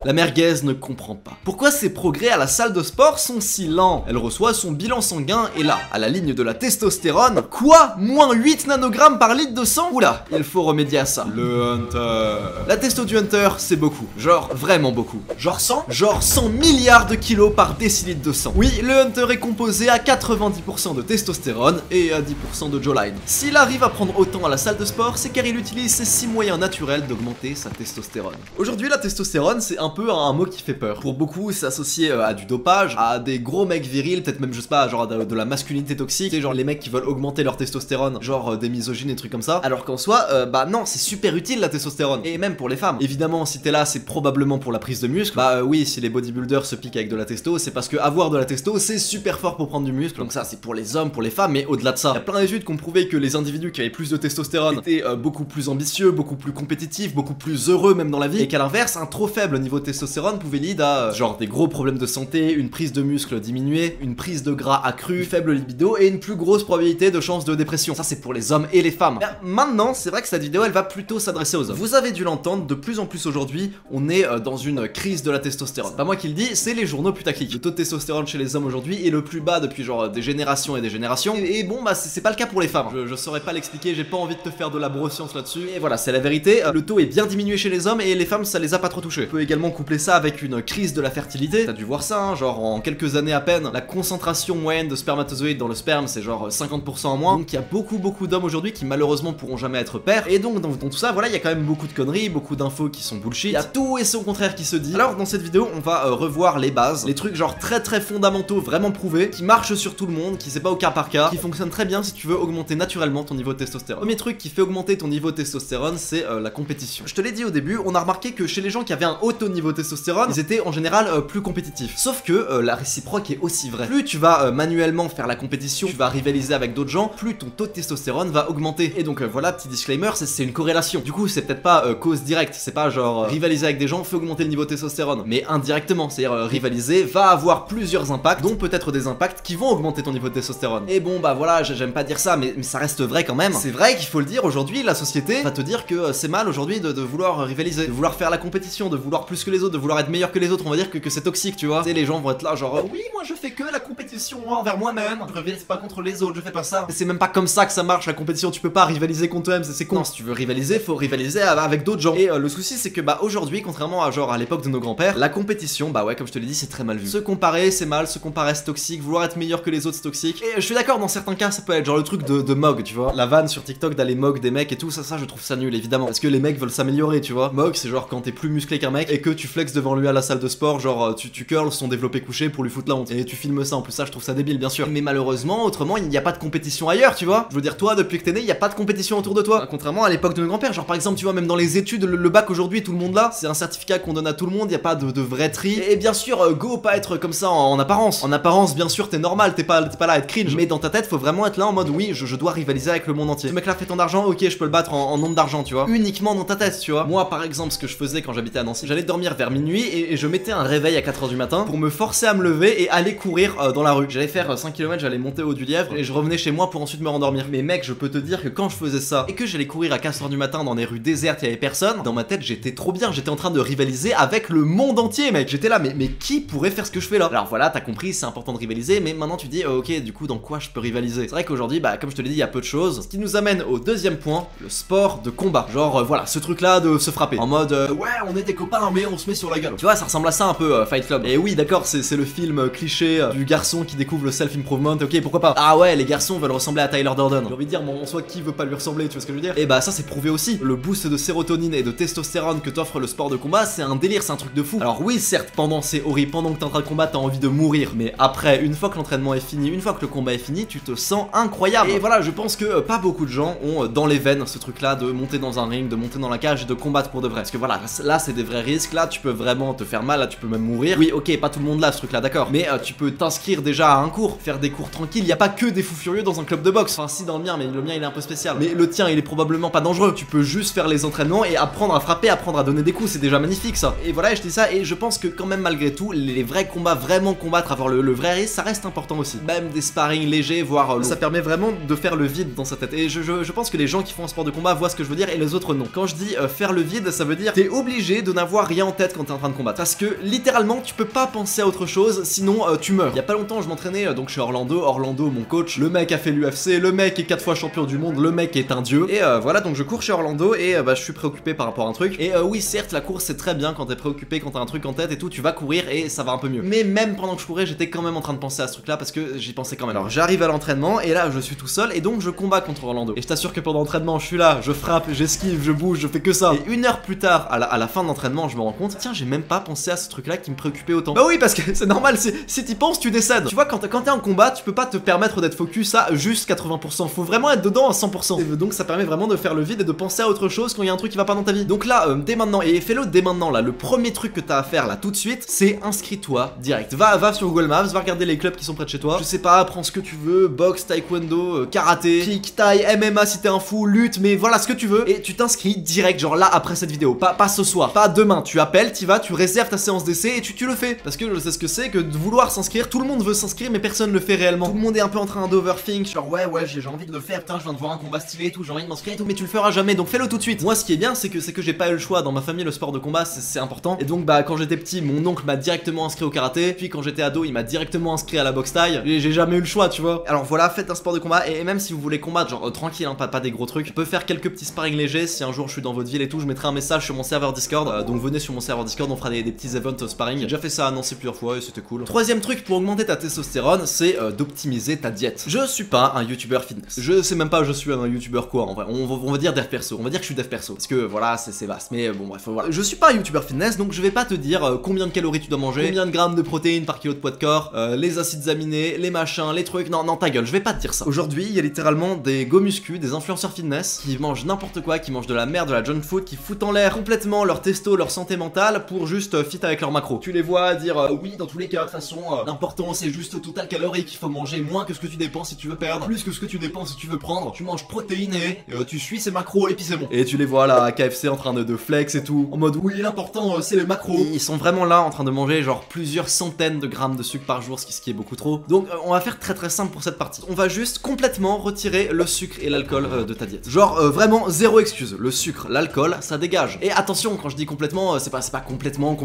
La merguez ne comprend pas. Pourquoi ses progrès à la salle de sport sont si lents? Elle reçoit son bilan sanguin et là, à la ligne de la testostérone, quoi? Moins 8 nanogrammes par litre de sang? Oula, il faut remédier à ça. Le Hunter. La testo du Hunter, c'est beaucoup. Genre, vraiment beaucoup. Genre 100? Genre 100 milliards de kilos par décilitre de sang. Oui, le Hunter est composé à 90% de testostérone et à 10% de jawline. S'il arrive à prendre autant à la salle de sport, c'est car il utilise ces 6 moyens naturels d'augmenter sa testostérone. Aujourd'hui, la testostérone, c'est un peu un mot qui fait peur. Pour beaucoup, c'est associé à du dopage, à des gros mecs virils, peut-être même, je sais pas, genre de la masculinité toxique, et genre les mecs qui veulent augmenter leur testostérone, genre des misogynes et trucs comme ça. Alors qu'en soi, bah non, c'est super utile la testostérone, et même pour les femmes. Évidemment, si t'es là, c'est probablement pour la prise de muscle. Bah oui, si les bodybuilders se piquent avec de la testo, c'est parce que avoir de la testo, c'est super fort pour prendre du muscle. Donc ça, c'est pour les hommes, pour les femmes, mais au-delà de ça, il y a plein d'études qui ont prouvé que les individus qui avaient plus de testostérone étaient beaucoup plus ambitieux, beaucoup plus compétitifs, beaucoup plus heureux même dans la vie, et qu'à l'inverse, un trop faible niveau de testostérone pouvait lead à genre des gros problèmes de santé, une prise de muscle diminuée, une prise de gras accrue, faible libido et une plus grosse probabilité de chance de dépression. Ça, c'est pour les hommes et les femmes. Maintenant, c'est vrai que cette vidéo, elle va plutôt s'adresser aux hommes. Vous avez dû l'entendre, de plus en plus aujourd'hui, on est dans une crise de la testostérone. C'est pas moi qui le dis, c'est les journaux putaclic. Le taux de testostérone chez les hommes aujourd'hui est le plus bas depuis genre des générations et des générations. Et bon, bah c'est pas le cas pour les femmes. Je saurais pas l'expliquer, j'ai pas envie de te faire de la broscience là-dessus. Et voilà, c'est la vérité. Le taux est bien diminué chez les hommes et les femmes, ça les a pas trop touchés. On peut également coupler ça avec une crise de la fertilité. T'as dû voir ça, hein, genre en quelques années à peine, la concentration moyenne de spermatozoïdes dans le sperme, c'est genre 50% en moins. Donc il y a beaucoup d'hommes aujourd'hui qui malheureusement pourront jamais être pères. Et donc dans tout ça, voilà, il y a quand même beaucoup de conneries, beaucoup d'infos qui sont bullshit. Il y a tout et son contraire qui se dit. Alors dans cette vidéo, on va revoir les bases, les trucs genre très fondamentaux, vraiment prouvés, qui marchent sur tout le monde, qui c'est pas au cas par cas, qui fonctionnent très bien si tu veux augmenter naturellement ton niveau de testostérone. Le premier truc qui fait augmenter ton niveau de testostérone, c'est la compétition. Je te l'ai dit au début, on a remarqué que chez les gens qui avaient un haut taux de niveau de testostérone, ils étaient en général plus compétitifs. Sauf que la réciproque est aussi vraie. Plus tu vas manuellement faire la compétition, tu vas rivaliser avec d'autres gens, plus ton taux de testostérone va augmenter. Et donc voilà, petit disclaimer, c'est une corrélation. Du coup, c'est peut-être pas cause directe, c'est pas genre rivaliser avec des gens fait augmenter le niveau de testostérone, mais indirectement, c'est-à-dire rivaliser va avoir plusieurs impacts, dont peut-être des impacts qui vont augmenter ton niveau de testostérone. Et bon bah voilà, j'aime pas dire ça, mais ça reste vrai quand même. C'est vrai qu'il faut le dire, aujourd'hui la société va te dire que c'est mal aujourd'hui de vouloir rivaliser, de vouloir faire la compétition, de vouloir plus que les autres, de vouloir être meilleur que les autres. On va dire que c'est toxique, tu vois. Tu sais, les gens vont être là genre oui, moi je fais que la compétition envers moi-même, je rivalise pas contre les autres, je fais pas ça. C'est même pas comme ça que ça marche la compétition, tu peux pas rivaliser contre toi-même, c'est con. Non, si tu veux rivaliser, faut rivaliser avec d'autres gens. Et le souci c'est que bah aujourd'hui, contrairement à genre à l'époque de nos grands-pères, la compétition, bah ouais, comme je te l'ai dit, c'est très mal vu. Se comparer c'est mal, se comparer c'est toxique, vouloir être meilleur que les autres c'est toxique. Et je suis d'accord, dans certains cas ça peut être genre le truc de Mog, tu vois. La vanne sur TikTok d'aller Mog des mecs et tout, ça je trouve ça nul évidemment. Parce que les mecs veulent s'améliorer, tu vois. Mog c'est genre quand t'es plus musclé qu'un mec et que tu flexes devant lui à la salle de sport, genre tu curls son développé couché pour lui foutre la honte. Et tu filmes ça, en plus ça je trouve ça débile bien sûr. Mais malheureusement, autrement il n'y a pas de compétition ailleurs, tu vois. Je veux dire, toi depuis que t'es né, il y a pas de compétition autour de toi. Contrairement à l'époque de nos grands-pères, genre par exemple, tu vois, même dans les études, le bac aujourd'hui, tout le monde là, c'est un certificat qu'on donne à tout le monde, il y a pas de vrai tri. Et bien sûr, go pas être comme ça en apparence. En apparence, bien sûr, t'es normal, t'es pas là à être cringe. Mais dans ta tête, faut vraiment être là en mode oui, je dois rivaliser avec le monde entier. Ce mec là fait tant d'argent, ok, je peux le battre en nombre d'argent, tu vois. Uniquement dans ta tête, tu vois. Moi par exemple, ce que je faisais quand j'habitais à Nancy, j'allais dormir vers minuit et je mettais un réveil à 4h du matin pour me forcer à me lever et aller courir dans la rue. J'allais faire 5 km, j'allais monter au du Lièvre et je revenais chez moi pour ensuite me rendormir. Mais mec, je peux te dire que quand je faisais ça et que j'allais courir à 4h du matin dans des rues désertes, il y avait personne, dans ma tête j'étais trop bien, j'étais en train de rivaliser avec le monde entier, mec. J'étais là, mais qui pourrait faire ce que je fais là? Alors voilà, t'as compris, c'est important de rivaliser, mais maintenant tu dis ok, du coup dans quoi je peux rivaliser? C'est vrai qu'aujourd'hui, bah comme je te l'ai dit, il y a peu de choses. Ce qui nous amène au deuxième point, le sport de combat. Genre voilà, ce truc là de se frapper en mode ouais, on est des copains mais on se met sur la gueule. Tu vois, ça ressemble à ça un peu Fight Club. Et oui, d'accord, c'est le film cliché du garçon qui découvre le self-improvement. Ok, pourquoi pas? Ah ouais, les garçons veulent ressembler à Tyler Durden. J'ai envie de dire, bon, en soi, qui veut pas lui ressembler, tu vois ce que je veux dire? Et bah ça c'est prouvé aussi. Le boost de sérotonine et de testostérone que t'offre le sport de combat, c'est un délire, c'est un truc de fou. Alors oui, certes, pendant c'est horrible, pendant que t'es en train de combattre, t'as envie de mourir, mais après, une fois que l'entraînement est fini, une fois que le combat est fini, tu te sens incroyable. Et voilà, je pense que pas beaucoup de gens ont dans les veines ce truc là de monter dans un ring, de monter dans la cage et de combattre pour de vrai. Parce que voilà, là c'est des vrais risques, là tu peux vraiment te faire mal, là tu peux même mourir. Oui, ok, pas tout le monde là ce truc là, d'accord, mais tu peux t'inscrire déjà à un cours, faire des cours tranquilles. Y a pas que des fous furieux dans un club de boxe. Enfin si, dans le mien, mais le mien il est un peu spécial. Mais le tien il est probablement pas dangereux. Tu peux juste faire les entraînements et apprendre à frapper, apprendre à donner des coups, c'est déjà magnifique ça. Et voilà, je dis ça et je pense que quand même malgré tout, les vrais combats, vraiment combattre, avoir le vrai risque, ça reste important aussi. Même des sparring légers, voire ça permet vraiment de faire le vide dans sa tête. Et je pense que les gens qui font un sport de combat voient ce que je veux dire et les autres non. Quand je dis faire le vide, ça veut dire t'es obligé de n'avoir rien en tête quand t'es en train de combattre. Parce que littéralement tu peux pas penser à autre chose, sinon tu meurs. Il y a pas longtemps je m'entraînais donc chez Orlando, mon coach, le mec a fait l'UFC, le mec est 4 fois champion du monde, le mec est un dieu. Et voilà, donc je cours chez Orlando et je suis préoccupé par rapport à un truc. Et oui, certes, la course c'est très bien quand t'es préoccupé, quand t'as un truc en tête et tout, tu vas courir et ça va un peu mieux. Mais même pendant que je courais, j'étais quand même en train de penser à ce truc là parce que j'y pensais quand même. Alors j'arrive à l'entraînement et là je suis tout seul et donc je combats contre Orlando. Et je t'assure que pendant l'entraînement, je suis là, je frappe, j'esquive, je bouge, je fais que ça. Et 1 heure plus tard, à la fin de l'entraînement, je me rends compte, tiens, j'ai même pas pensé à ce truc là qui me préoccupait autant. Bah oui, parce que c'est normal, si t'y penses, tu décèdes. Tu vois, quand t'es en combat, tu peux pas te permettre d'être focus à juste 80%. Faut vraiment être dedans à 100%. Et donc ça permet vraiment de faire le vide et de penser à autre chose quand il y a un truc qui va pas dans ta vie. Donc là, dès maintenant, et fais-le dès maintenant là, le premier truc que t'as à faire là tout de suite, c'est inscris-toi direct. Va sur Google Maps, va regarder les clubs qui sont près de chez toi. Je sais pas, prends ce que tu veux, boxe, taekwondo, karaté, kick, taille, MMA si t'es un fou, lutte, mais voilà ce que tu veux. Et tu t'inscris direct, genre là après cette vidéo, pas ce soir, pas demain. Tu appelles, t'y vas, tu réserves ta séance d'essai et tu le fais. Parce que je sais ce que c'est que de vouloir s'inscrire, tout le monde veut s'inscrire mais personne le fait réellement. Tout le monde est un peu en train d'overthink, genre ouais j'ai envie de le faire, putain je viens de voir un combat stylé et tout, j'ai envie de m'inscrire et tout, mais tu le feras jamais, donc fais-le tout de suite. Moi ce qui est bien c'est que j'ai pas eu le choix, dans ma famille le sport de combat c'est important. Et donc bah quand j'étais petit, mon oncle m'a directement inscrit au karaté, puis quand j'étais ado il m'a directement inscrit à la boxe taille, j'ai jamais eu le choix tu vois. Alors voilà, faites un sport de combat et même si vous voulez combattre genre tranquille hein, pas des gros trucs, je peux faire quelques petits sparring légers. Si un jour je suis dans votre ville et tout, je mettrai un message sur mon serveur Discord, donc venez sur mon serveur Discord, on fera des petits events sparring. J'ai déjà fait ça à Nancy plusieurs fois et c'était cool. Troisième truc pour augmenter ta testostérone, c'est d'optimiser ta diète. Je suis pas un youtubeur fitness, je sais même pas je suis un youtubeur quoi en vrai, on va dire dev perso, on va dire que je suis dev perso parce que voilà c'est vaste, mais bon bref voilà. Je suis pas un youtubeur fitness donc je vais pas te dire combien de calories tu dois manger, combien de grammes de protéines par kilo de poids de corps, les acides aminés, les machins, les trucs, non ta gueule, je vais pas te dire ça. Aujourd'hui il y a littéralement des go muscu, des influenceurs fitness qui mangent n'importe quoi, qui mangent de la merde, de la junk food, qui foutent en l'air complètement leur testo, leur santé mentale pour juste fit avec leur macro. Tu les vois dire oui dans tous les cas de toute façon l'important c'est juste le total calorique, il faut manger moins que ce que tu dépenses si tu veux perdre, plus que ce que tu dépenses si tu veux prendre, tu manges protéiné, tu suis ces macros et puis c'est bon. Et tu les vois là à KFC en train de flex et tout, en mode oui l'important c'est les macros. Ils sont vraiment là en train de manger genre plusieurs centaines de grammes de sucre par jour, ce qui est beaucoup trop. Donc on va faire très simple pour cette partie. On va juste complètement retirer le sucre et l'alcool de ta diète. Genre vraiment zéro excuse, le sucre, l'alcool, ça dégage. Et attention, quand je dis complètement, c'est pas complètement.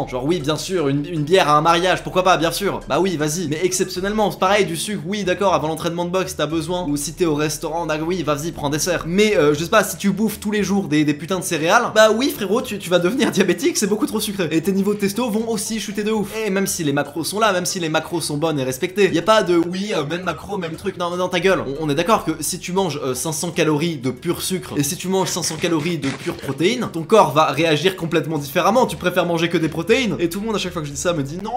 Genre oui bien sûr, une bière à un mariage, pourquoi pas, bien sûr. Bah oui vas-y, mais exceptionnellement, c'est pareil, du sucre, oui d'accord, avant l'entraînement de boxe t'as besoin, ou si t'es au restaurant, oui vas-y prends dessert. Mais je sais pas, si tu bouffes tous les jours des putains de céréales, bah oui frérot, tu vas devenir diabétique, c'est beaucoup trop sucré. Et tes niveaux de testo vont aussi chuter de ouf. Et même si les macros sont là, même si les macros sont bonnes et respectées, y a pas de oui même macro, même truc, non ta gueule. On est d'accord que si tu manges 500 calories de pur sucre et si tu manges 500 calories de pure protéines, ton corps va réagir complètement différemment. Tu préfères manger que des protéines. Et tout le monde à chaque fois que je dis ça me dit non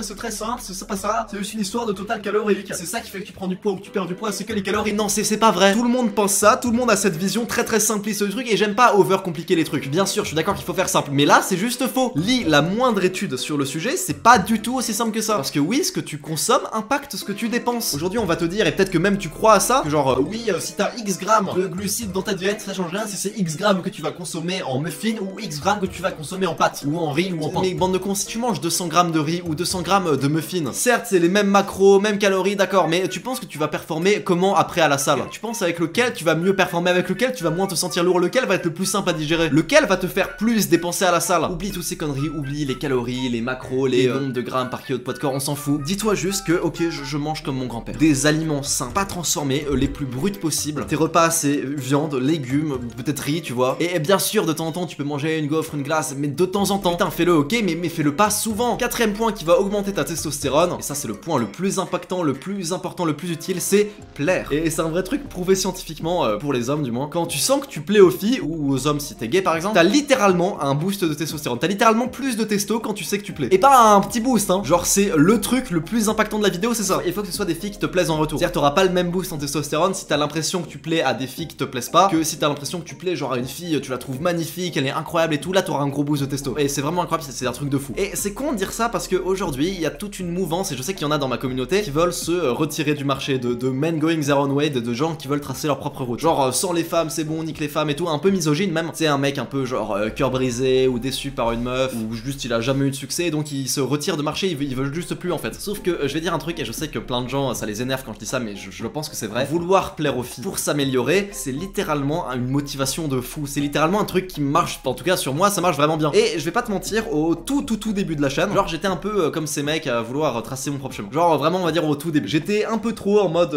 c'est très simple, c'est pas ça, c'est juste une histoire de total calorique, c'est ça qui fait que tu prends du poids ou que tu perds du poids, c'est que les calories. Non c'est pas vrai. Tout le monde pense ça, tout le monde a cette vision très simpliste du truc et j'aime pas over compliquer les trucs. Bien sûr je suis d'accord qu'il faut faire simple, mais là c'est juste faux. Lis la moindre étude sur le sujet, c'est pas du tout aussi simple que ça. Parce que oui, ce que tu consommes impacte ce que tu dépenses. Aujourd'hui on va te dire, et peut-être que même tu crois à ça, que genre oui si t'as X grammes de glucides dans ta diète, ça change rien si c'est X grammes que tu vas consommer en muffin ou X grammes que tu vas consommer en pâtes ou en riz ou en pain. Mais bande de cons, si tu manges 200 grammes de riz ou 200 grammes de muffin, certes c'est les mêmes macros, mêmes calories, d'accord, mais tu penses que tu vas performer comment après à la salle? Tu penses avec lequel tu vas mieux performer, avec lequel tu vas moins te sentir lourd, lequel va être le plus simple à digérer, lequel va te faire plus dépenser à la salle? Oublie toutes ces conneries, oublie les calories, les macros, les nombres de grammes par kilo de poids de corps, on s'en fout. Dis-toi juste que ok je mange comme mon grand-père, des aliments sains, pas transformés, les plus bruts possibles. Tes repas c'est viande, légumes, peut-être riz, tu vois. Et bien sûr de temps en temps tu peux manger une gaufre, une glace, mais de temps en temps. Putain fais-le ok, mais fais-le pas souvent. Quatrième point qui va augmenter ta testostérone, et ça c'est le point le plus impactant, le plus important, le plus utile, c'est plaire. Et c'est un vrai truc prouvé scientifiquement, pour les hommes du moins. Quand tu sens que tu plais aux filles, ou aux hommes si t'es gay par exemple, t'as littéralement un boost de testostérone. T'as littéralement plus de testo quand tu sais que tu plais. Et pas un petit boost hein, genre c'est le truc le plus impactant de la vidéo, c'est ça. Il faut que ce soit des filles qui te plaisent en retour. C'est-à-dire t'auras pas le même boost en testostérone si t'as l'impression que tu plais à des filles qui te plaisent pas, que si t'as l'impression que tu plais genre à une fille, tu la trouves magnifique, elle est incroyable et tout, là t'auras un gros boost de testo. Et c'est vraiment incroyable, c'est un truc de fou. Et c'est con de dire ça parce que aujourd'hui il y a toute une mouvance, et je sais qu'il y en a dans ma communauté qui veulent se retirer du marché de men going their own way, de gens qui veulent tracer leur propre route. Genre sans les femmes c'est bon, nique les femmes et tout, un peu misogyne même. C'est un mec un peu genre cœur brisé ou déçu par une meuf, ou juste il a jamais eu de succès donc il se retire de marché, il veut juste plus en fait. Sauf que je vais dire un truc et je sais que plein de gens ça les énerve quand je dis ça, mais je pense que c'est vrai. Vouloir plaire aux filles pour s'améliorer, c'est littéralement une motivation de fou. C'est littéralement un truc qui marche, en tout cas sur moi ça marche vraiment bien. Et je vais pas te mentir, au tout début de la chaîne, genre j'étais un peu comme ces mecs à vouloir tracer mon propre chemin. Genre vraiment on va dire au tout début. J'étais un peu trop en mode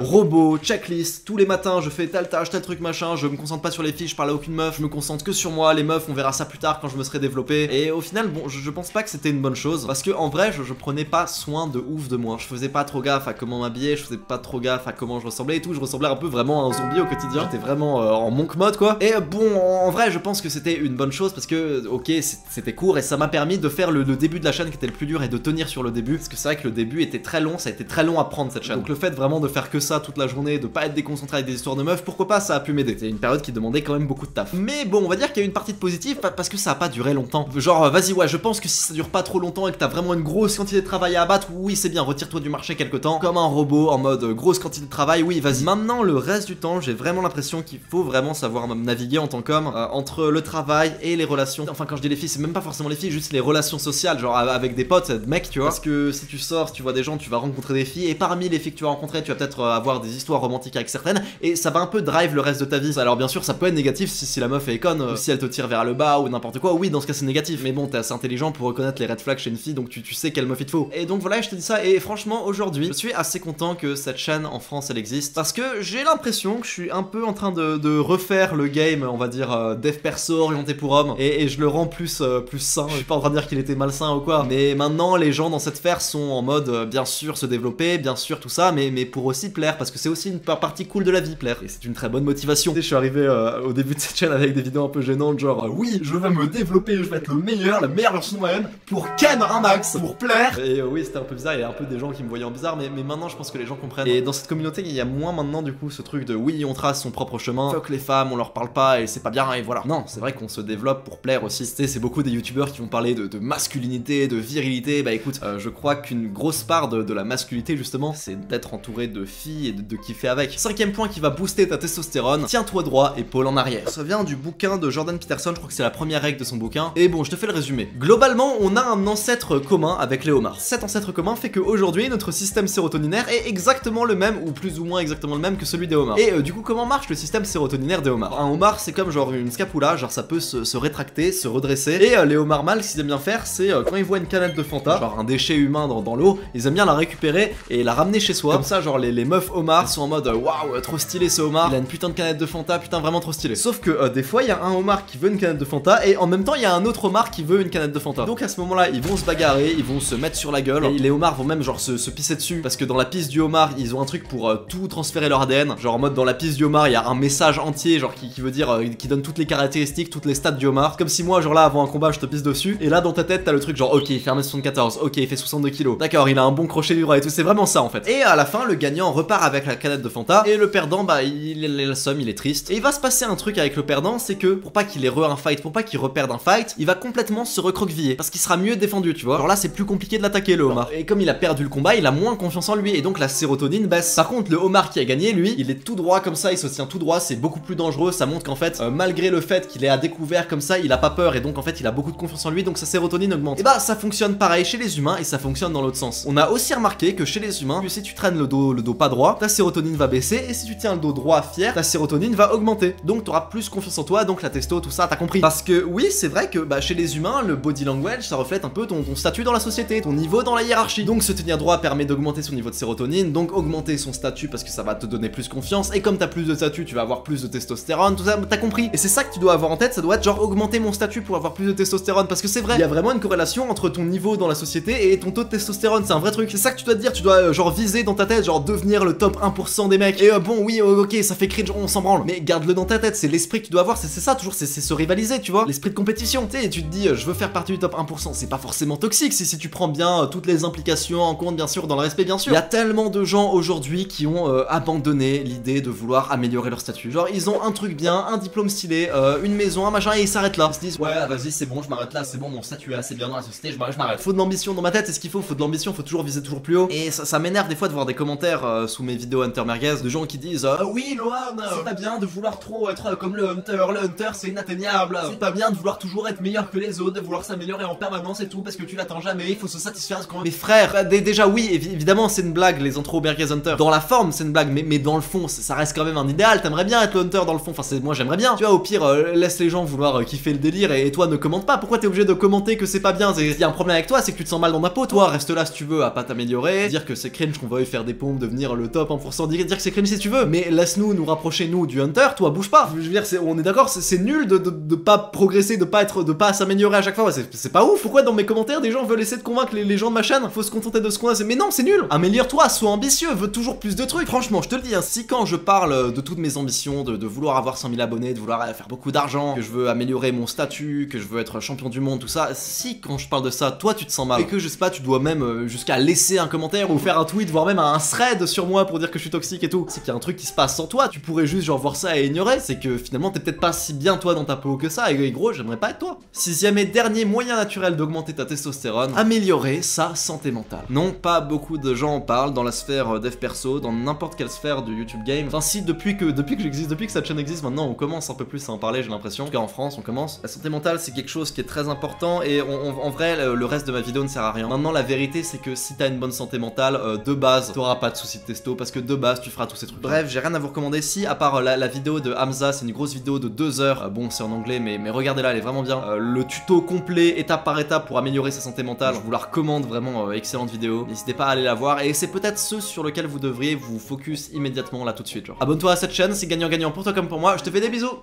robot, checklist, tous les matins je fais telle tâche, tel truc machin, je me concentre pas sur les filles, je parle à aucune meuf, je me concentre que sur moi, les meufs on verra ça plus tard quand je me serai développé. Et au final bon je pense pas que c'était une bonne chose parce que en vrai je prenais pas soin de ouf de moi. Je faisais pas trop gaffe à comment m'habiller, je faisais pas trop gaffe à comment je ressemblais et tout, je ressemblais un peu vraiment à un zombie au quotidien. J'étais vraiment en monk mode quoi. Et bon en vrai je pense que c'était une bonne chose parce que ok c'était court et ça m'a permis de faire le début de la chaîne qui était le plus dur et de tenir sur le début parce que c'est vrai que le début était très long, ça a été très long à prendre cette chaîne. Donc le fait vraiment de faire que ça toute la journée, de pas être déconcentré avec des histoires de meufs, pourquoi pas, ça a pu m'aider. C'était une période qui demandait quand même beaucoup de taf. Mais bon on va dire qu'il y a une partie de positive parce que ça a pas duré longtemps. Genre vas-y ouais je pense que si ça dure pas trop longtemps et que t'as vraiment une grosse quantité de travail à abattre, oui c'est bien, retire-toi du marché quelque temps comme un robot en mode grosse quantité de travail, oui vas-y. Maintenant le reste du temps j'ai vraiment l'impression qu'il faut vraiment savoir naviguer en tant qu'homme entre le travail et les relations. Enfin quand je dis les filles c'est même pas forcément les filles, juste les relations sociales, genre avec des potes, mecs tu vois. Parce que si tu sors, si tu vois des gens, tu vas rencontrer des filles et parmi les filles que tu vas rencontrer tu vas peut-être avoir des histoires romantiques avec certaines et ça va un peu drive le reste de ta vie. Alors bien sûr ça peut être négatif si la meuf est conne, ou si elle te tire vers le bas ou n'importe quoi, oui dans ce cas c'est négatif. Mais bon t'es assez intelligent pour reconnaître les red flags chez une fille donc tu sais quelle meuf il te faut. Et donc voilà je te dis ça et franchement aujourd'hui je suis assez content que cette chaîne en France elle existe parce que j'ai l'impression que je suis un peu en train de refaire le game on va dire dev perso orienté pour hommes et je le rends plus sain. Je suis pas en train de dire qu'il était malsain ou quoi, mais maintenant les gens dans cette sphère sont en mode bien sûr se développer, bien sûr tout ça, mais pour aussi plaire parce que c'est aussi une partie cool de la vie, plaire et c'est une très bonne motivation. Je suis arrivé au début de cette chaîne avec des vidéos un peu gênantes genre oui je vais me développer, je vais être le meilleur, la meilleure version de moi-même pour ken un max, pour plaire. Et oui c'était un peu bizarre, il y a un peu des gens qui me voyaient en bizarre mais maintenant je pense que les gens comprennent. Et dans cette communauté il y a moins maintenant du coup ce truc de oui on trace son propre chemin, fuck les femmes, on leur parle pas et c'est pas bien et voilà. Non c'est vrai qu'on se développe pour plaire aussi. C'est beaucoup des youtubeurs qui vont parler de masculinité, de virilité. Bah écoute je crois qu'une grosse part de la masculinité justement c'est d'être entouré de filles et de kiffer avec. Cinquième point qui va booster ta testostérone, tiens-toi droit, épaule en arrière. Ça vient du bouquin de Jordan Peterson, je crois que c'est la première règle de son bouquin. Et bon je te fais le résumé. Globalement on a un ancêtre commun avec les homards. Cet ancêtre commun fait qu'aujourd'hui notre système sérotoninaire est exactement le même ou plus ou moins exactement le même que celui des homards. Et du coup comment marche le système sérotoninaire des homards? Un homard c'est comme genre une scapula, genre ça peut se rétracter, se redresser. Et les homards mâles ce qu'ils aiment bien faire c'est quand ils voient une canette de Fanta, genre un déchet humain dans l'eau, ils aiment bien la récupérer et la ramener chez soi. Comme ça genre les meufs homards sont en mode waouh trop stylé ce homard, il a une putain de canette de Fanta, putain vraiment trop stylé. Sauf que des fois il y a un homard qui veut une canette de Fanta et en même temps il y a un autre homard qui veut une canette de Fanta. Donc à ce moment là ils vont se bagarrer, ils vont se mettre sur la gueule et les homards vont même genre se pisser dessus parce que dans la pisse du homard ils ont un truc pour tout transférer leur ADN. Genre en mode dans la pisse du homard il y a un message entier genre qui veut dire qui donne toutes les caractéristiques, toutes les stats du homard. Comme si moi genre là avant un combat je te pisse dessus et là dans ta tête t'as le truc genre ok il fait 1m74, ok il fait 62 kg, d'accord il a un bon crochet du bras et tout, c'est vraiment ça en fait. Et à la fin le gagnant repart avec la canette de Fanta et le perdant bah il la somme, il est triste. Et il va se passer un truc avec le perdant, c'est que pour pas qu'il ait un fight, pour pas qu'il reperde un fight, il va complètement se recroqueviller parce qu'il sera mieux défendu tu vois. Alors là c'est plus compliqué de l'attaquer le homard. Et comme il a perdu le combat il a moins confiance en lui et donc la sérotonine baisse. Par contre le homard qui a gagné lui il est tout droit comme ça, il se tient tout droit, c'est beaucoup plus dangereux, ça montre qu'en fait malgré le fait qu'il est à découvert comme ça il a pas peur et donc en fait il a beaucoup de confiance en lui donc sa sérotonine augmente. Et bah ça fonctionne pareil chez les humains et ça fonctionne dans l'autre sens. On a aussi remarqué que chez les humains que si tu traînes le dos pas droit, ta sérotonine va baisser et si tu tiens le dos droit fier, ta sérotonine va augmenter. Donc t'auras plus confiance en toi, donc la testo, tout ça, t'as compris. Parce que oui, c'est vrai que bah, chez les humains, le body language, ça reflète un peu ton statut dans la société, ton niveau dans la hiérarchie. Donc se tenir droit permet d'augmenter son niveau de sérotonine, donc augmenter son statut parce que ça va te donner plus confiance. Et comme t'as plus de statut, tu vas avoir plus de testostérone, tout ça, t'as compris. Et c'est ça que tu dois avoir en tête, ça doit être genre augmenter mon statut pour avoir plus de testostérone. Parce que c'est vrai, il y a vraiment une corrélation entre ton niveau dans la société et ton taux de testostérone, c'est un vrai truc. C'est ça que tu dois te dire, tu dois genre viser dans ta tête, genre devenir le top 1% des mecs. Et bon, oui, ok, ça fait cringe, on s'en branle. Mais garde-le dans ta tête, c'est l'esprit que tu dois avoir, c'est ça toujours, c'est se rivaliser, tu vois. L'esprit de compétition, tu sais, tu te dis, je veux faire partie du top 1%. C'est pas forcément toxique si tu prends bien toutes les implications en compte, bien sûr, dans le respect, bien sûr. Il y a tellement de gens aujourd'hui qui ont abandonné l'idée de vouloir améliorer leur statut. Genre, ils ont un truc bien, un diplôme stylé, une maison, un machin, et ils s'arrêtent là. Ils se disent, ouais, vas-y, c'est bon, je m'arrête là, c'est bon, mon statut est assez bien dans la société, je m'arrête. Faut de l'ambition dans ma tête, c'est ce qu'il faut de l'ambition, faut toujours viser toujours plus haut. Et ça m'énerve des fois de voir des commentaires sous mes vidéos Hunter Merguez de gens qui disent oui Lohan, c'est pas bien de vouloir trop être comme le Hunter c'est inatteignable. C'est pas bien de vouloir toujours être meilleur que les autres, de vouloir s'améliorer en permanence et tout parce que tu l'atteins jamais, il faut se satisfaire quand même. Mais frère, déjà oui, évidemment c'est une blague les intros Merguez Hunter. Dans la forme c'est une blague, mais dans le fond ça reste quand même un idéal, t'aimerais bien être le Hunter dans le fond, enfin moi j'aimerais bien. Tu vois au pire laisse les gens vouloir kiffer le délire pire et toi ne commente pas. Pourquoi t'es obligé de commenter que c'est pas bien? Il y a un problème avec toi, c'est que tu te sens mal dans ta peau. Toi, reste là si tu veux à pas t'améliorer, dire que c'est cringe qu'on veuille faire des pompes, devenir le top 1%, dire que c'est cringe si tu veux, mais laisse-nous nous rapprocher nous du Hunter. Toi, bouge pas. Je veux dire, on est d'accord, c'est nul de pas progresser, de pas s'améliorer à chaque fois. C'est pas ouf. Pourquoi dans mes commentaires des gens veulent essayer de convaincre les gens de ma chaîne? Faut se contenter de ce qu'on a. Mais non, c'est nul. Améliore-toi, sois ambitieux, veux toujours plus de trucs. Franchement, je te le dis, hein, si quand je parle de toutes mes ambitions, de vouloir avoir 100 000 abonnés, de vouloir faire beaucoup d'argent, que je veux améliorer mon statut, que je veux être champion du monde, tout ça, si quand je parle de ça, toi tu te sens mal et que je sais pas, tu dois même jusqu'à laisser un commentaire ou faire un tweet, voire même un thread sur moi pour dire que je suis toxique et tout, c'est qu'il y a un truc qui se passe sans toi. Tu pourrais juste genre voir ça et ignorer. C'est que finalement t'es peut-être pas si bien toi dans ta peau que ça. Et gros, j'aimerais pas être toi. Sixième et dernier moyen naturel d'augmenter ta testostérone, améliorer sa santé mentale. Non, pas beaucoup de gens en parlent dans la sphère dev perso, dans n'importe quelle sphère de YouTube game. Enfin si, depuis que j'existe, depuis que cette chaîne existe, maintenant on commence un peu plus à en parler, j'ai l'impression. En tout cas en France, on commence. La santé mentale, c'est quelque chose qui est très important et en vrai, le reste de ma vidéo ne sert à rien. Maintenant, la vérité, c'est que si t'as une bonne santé mentale, de base, t'auras pas de soucis de testo parce que de base, tu feras tous ces trucs. Bref, j'ai rien à vous recommander si, à part la vidéo de Hamza, c'est une grosse vidéo de 2 heures. Bon, c'est en anglais, mais regardez-la, elle est vraiment bien. Le tuto complet, étape par étape pour améliorer sa santé mentale, je vous la recommande vraiment, excellente vidéo. N'hésitez pas à aller la voir et c'est peut-être ce sur lequel vous devriez vous focus immédiatement là tout de suite. Genre. Abonne-toi à cette chaîne, c'est gagnant-gagnant pour toi comme pour moi. Je te fais des bisous.